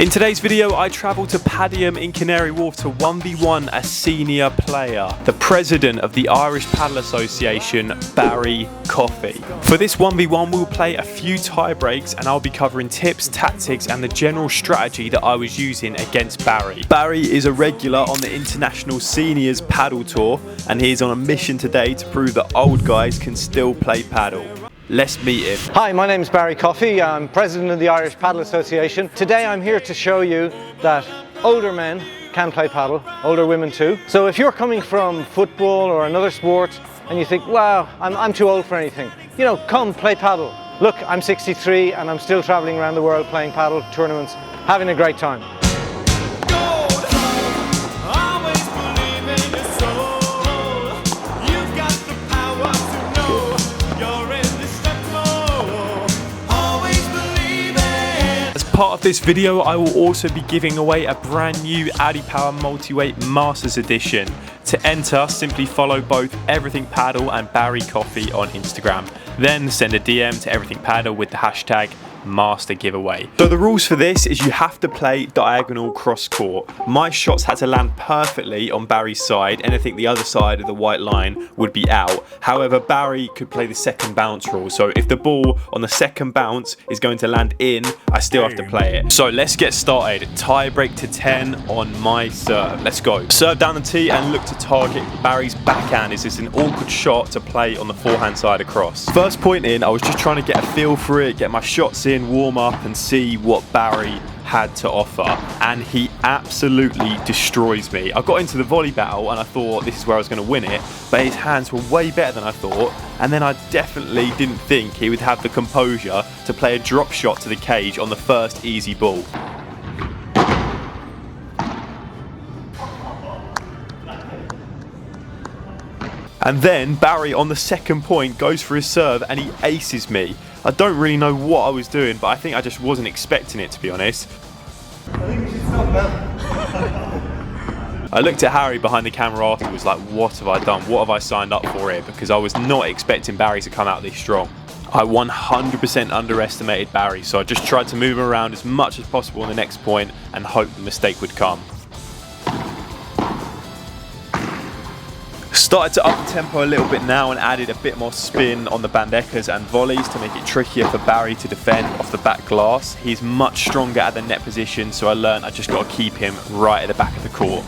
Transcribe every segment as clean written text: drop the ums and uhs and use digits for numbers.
In today's video, I travelled to Padel in Canary Wharf to 1v1 a senior player, the president of the Irish Padel Association, Barry Coffey. For this 1v1, we'll play a few tie breaks and I'll be covering tips, tactics and the general strategy that I was using against Barry. Barry is a regular on the International Seniors Padel Tour and he is on a mission today to prove that old guys can still play padel. Let's meet him. Hi, my name is Barry Coffey. I'm president of the Irish Padel Association. Today I'm here to show you that older men can play padel, older women too. So if you're coming from football or another sport and you think, wow, I'm too old for anything, you know, come play padel. Look, I'm 63 and I'm still traveling around the world playing padel tournaments, having a great time. Part of this video, I will also be giving away a brand new AdiPower Multiweight Masters Edition. To enter, simply follow both EverythingPadel and Barry Coffey on Instagram. Then send a DM to EverythingPadel with the hashtag Master Giveaway. So the rules for this is you have to play diagonal cross court. My shots had to land perfectly on Barry's side. Anything the other side of the white line would be out. However, Barry could play the second bounce rule. So if the ball on the second bounce is going to land in, I still have to play it. So let's get started. Tie break to 10 on my serve. Let's go. Serve down the tee and look to target Barry's backhand. Is this an awkward shot to play on the forehand side across? First point in, I was just trying to get a feel for it, get my shots in, warm up and see what Barry had to offer, and he absolutely destroys me. I got into the volley battle and I thought this is where I was going to win it, but his hands were way better than I thought, and then I definitely didn't think he would have the composure to play a drop shot to the cage on the first easy ball. And then Barry on the second point goes for his serve and he aces me. I don't really know what I was doing, but I think I just wasn't expecting it, to be honest. I think we should stop now. I looked at Harry behind the camera afterwards like, what have I done? What have I signed up for here? Because I was not expecting Barry to come out this strong. I 100% underestimated Barry, so I just tried to move him around as much as possible on the next point and hope the mistake would come. Started to up the tempo a little bit now and added a bit more spin on the bandejas and volleys to make it trickier for Barry to defend off the back glass. He's much stronger at the net position, so I learned I just got to keep him right at the back of the court.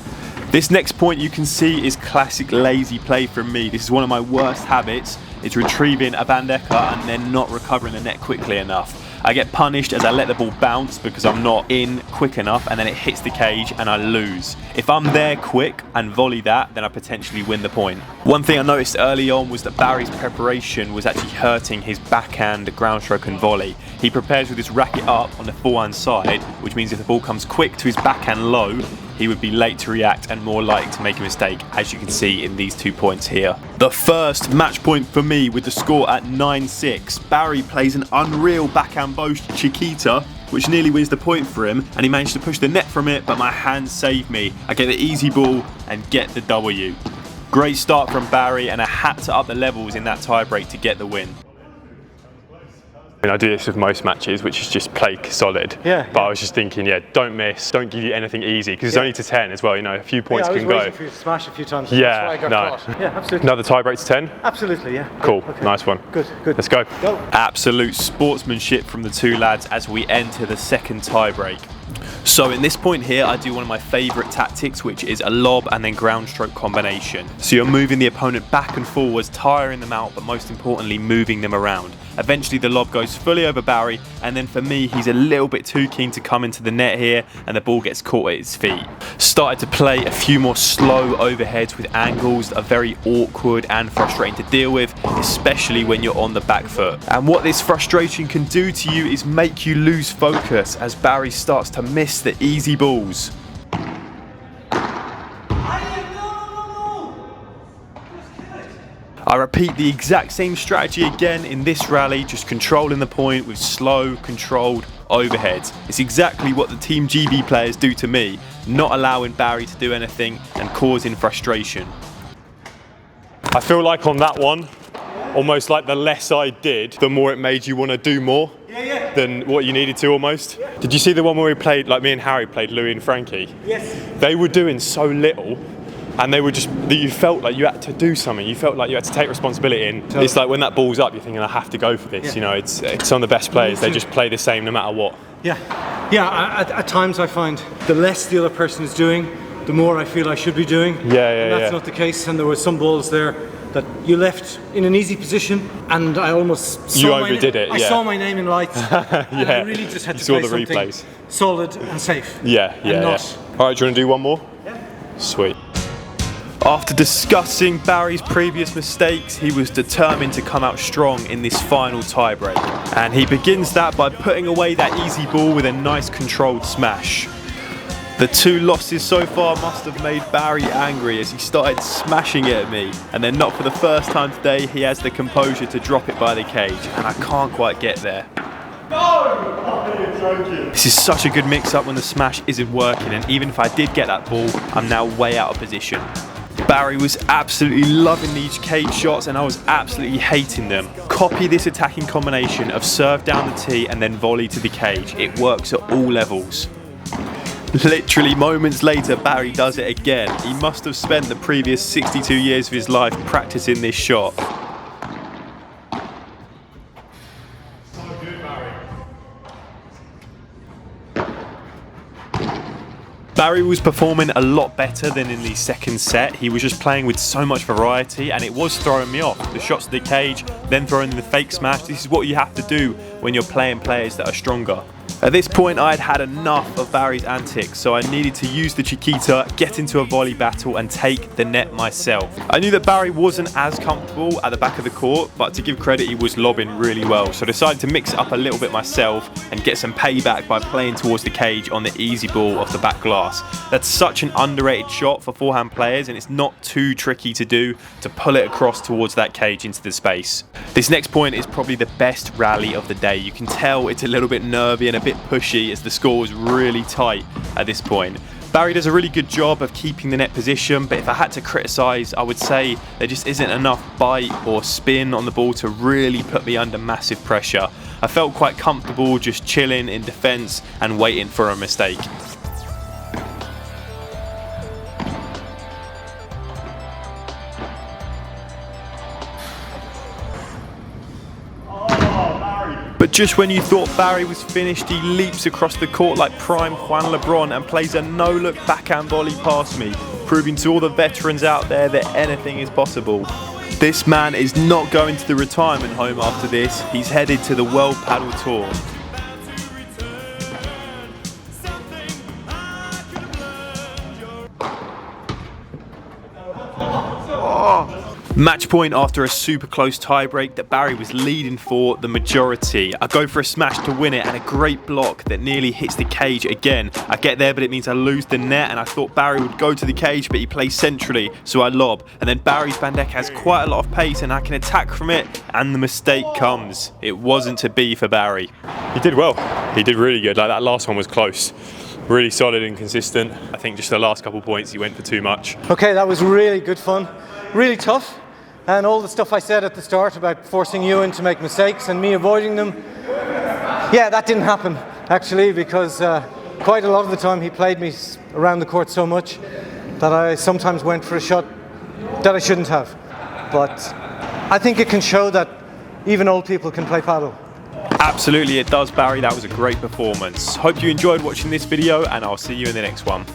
This next point you can see is classic lazy play from me. This is one of my worst habits. It's retrieving a bandeja and then not recovering the net quickly enough. I get punished as I let the ball bounce because I'm not in quick enough, and then it hits the cage and I lose. If I'm there quick and volley that, then I potentially win the point. One thing I noticed early on was that Barry's preparation was actually hurting his backhand ground stroke and volley. He prepares with his racket up on the forehand side, which means if the ball comes quick to his backhand low, he would be late to react and more likely to make a mistake, as you can see in these 2 points here. The first match point for me with the score at 9-6. Barry plays an unreal backhand boast Chiquita, which nearly wins the point for him, and he managed to push the net from it, but my hands saved me. I get the easy ball and get the W. Great start from Barry, and I had to up the levels in that tiebreak to get the win. I do this with most matches, which is just play solid. Yeah. But I was just thinking, yeah, don't miss, don't give you anything easy, because it's only to 10 as well, you know, a few points can go. I was waiting for you to smash a few times. Yeah, that's why I got caught. Yeah, absolutely. Another tie break to 10? Absolutely, yeah. Cool, okay. Nice one. Good, good. Let's go. Go. Absolute sportsmanship from the two lads as we enter the second tie break. So in this point here, I do one of my favourite tactics, which is a lob and then ground stroke combination. So you're moving the opponent back and forwards, tiring them out, but most importantly, moving them around. Eventually the lob goes fully over Barry, and then for me, he's a little bit too keen to come into the net here, and the ball gets caught at his feet. Started to play a few more slow overheads with angles that are very awkward and frustrating to deal with, especially when you're on the back foot. And what this frustration can do to you is make you lose focus as Barry starts to miss the easy balls. I repeat the exact same strategy again in this rally, just controlling the point with slow, controlled overheads. It's exactly what the Team GB players do to me, not allowing Barry to do anything and causing frustration. I feel like on that one, almost like the less I did, the more it made you want to do more. Yeah, than what you needed to almost. Did you see the one where we played, like me and Harry played Louis and Frankie? Yes. They were doing so little, and they were just, you felt like you had to do something. You felt like you had to take responsibility in. Totally. It's like when that ball's up, you're thinking, I have to go for this. Yeah. You know, it's some of the best players. They just play the same no matter what. Yeah. At times I find the less the other person is doing, the more I feel I should be doing. And that's not the case. And there were some balls there that you left in an easy position, and I almost saw you overdid it. I saw my name in lights. And I really just had to saw play the something replays. Solid and safe. All right, do you want to do one more? Yeah. Sweet. After discussing Barry's previous mistakes, he was determined to come out strong in this final tiebreak. And he begins that by putting away that easy ball with a nice controlled smash. The 2 losses so far must have made Barry angry as he started smashing it at me. And then not for the first time today, he has the composure to drop it by the cage. And I can't quite get there. This is such a good mix-up when the smash isn't working, and even if I did get that ball, I'm now way out of position. Barry was absolutely loving these cage shots and I was absolutely hating them. Copy this attacking combination of serve down the tee and then volley to the cage. It works at all levels. Literally moments later, Barry does it again. He must have spent the previous 62 years of his life practicing this shot. Barry was performing a lot better than in the second set. He was just playing with so much variety and it was throwing me off. The shots to the cage, then throwing the fake smash. This is what you have to do when you're playing players that are stronger. At this point, I had had enough of Barry's antics, so I needed to use the Chiquita, get into a volley battle and take the net myself. I knew that Barry wasn't as comfortable at the back of the court, but to give credit, he was lobbing really well. So I decided to mix it up a little bit myself and get some payback by playing towards the cage on the easy ball off the back glass. That's such an underrated shot for forehand players, and it's not too tricky to do to pull it across towards that cage into the space. This next point is probably the best rally of the day. You can tell it's a little bit nervy and a bit pushy as the score was really tight at this point. Barry does a really good job of keeping the net position, but if I had to criticise, I would say there just isn't enough bite or spin on the ball to really put me under massive pressure. I felt quite comfortable just chilling in defence and waiting for a mistake. But just when you thought Barry was finished, he leaps across the court like prime Juan LeBron and plays a no-look backhand volley past me, proving to all the veterans out there that anything is possible. This man is not going to the retirement home after this, he's headed to the World Padel Tour. Match point after a super close tiebreak that Barry was leading for the majority. I go for a smash to win it and a great block that nearly hits the cage again. I get there but it means I lose the net, and I thought Barry would go to the cage but he plays centrally, so I lob. And then Barry's bandeja has quite a lot of pace and I can attack from it, and the mistake comes. It wasn't to be for Barry. He did well. He did really good. Like, that last one was close. Really solid and consistent. I think just the last couple points he went for too much. Okay, that was really good fun. Really tough. And all the stuff I said at the start about forcing you in to make mistakes and me avoiding them, yeah, that didn't happen actually, because quite a lot of the time he played me around the court so much that I sometimes went for a shot that I shouldn't have. But I think it can show that even old people can play paddle. Absolutely it does, Barry. That was a great performance. Hope you enjoyed watching this video and I'll see you in the next one.